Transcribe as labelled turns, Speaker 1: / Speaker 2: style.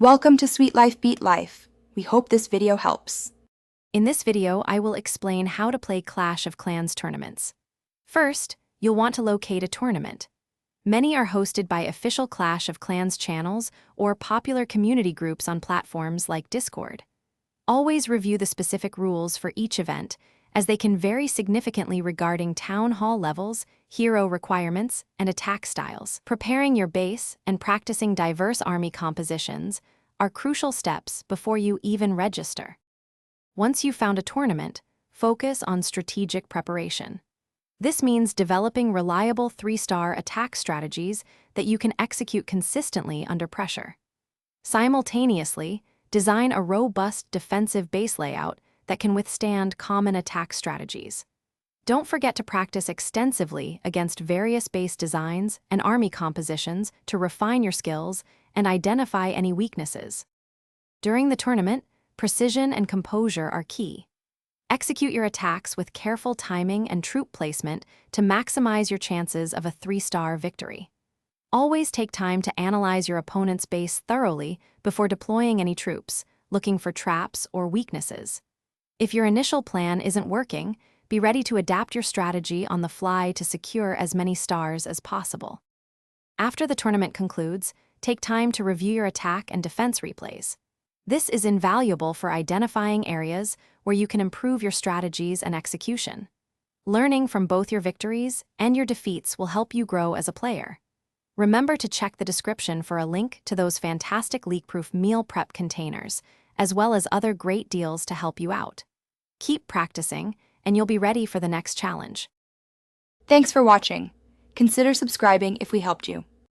Speaker 1: Welcome to Sweet Life Beat Life. We hope this video helps.
Speaker 2: In this video, I will explain how to play Clash of Clans tournaments. First, you'll want to locate a tournament. Many are hosted by official Clash of Clans channels or popular community groups on platforms like Discord. Always review the specific rules for each event, as they can vary significantly regarding town hall levels, hero requirements, and attack styles. Preparing your base and practicing diverse army compositions are crucial steps before you even register. Once you've found a tournament, focus on strategic preparation. This means developing reliable 3-star attack strategies that you can execute consistently under pressure. Simultaneously, design a robust defensive base layout that can withstand common attack strategies. Don't forget to practice extensively against various base designs and army compositions to refine your skills and identify any weaknesses. During the tournament, precision and composure are key. Execute your attacks with careful timing and troop placement to maximize your chances of a 3-star victory. Always take time to analyze your opponent's base thoroughly before deploying any troops, looking for traps or weaknesses. If your initial plan isn't working, be ready to adapt your strategy on the fly to secure as many stars as possible. After the tournament concludes, take time to review your attack and defense replays. This is invaluable for identifying areas where you can improve your strategies and execution. Learning from both your victories and your defeats will help you grow as a player. Remember to check the description for a link to those fantastic leak-proof meal prep containers, as well as other great deals to help you out. Keep practicing, and you'll be ready for the next challenge.
Speaker 1: Thanks for watching. Consider subscribing if we helped you.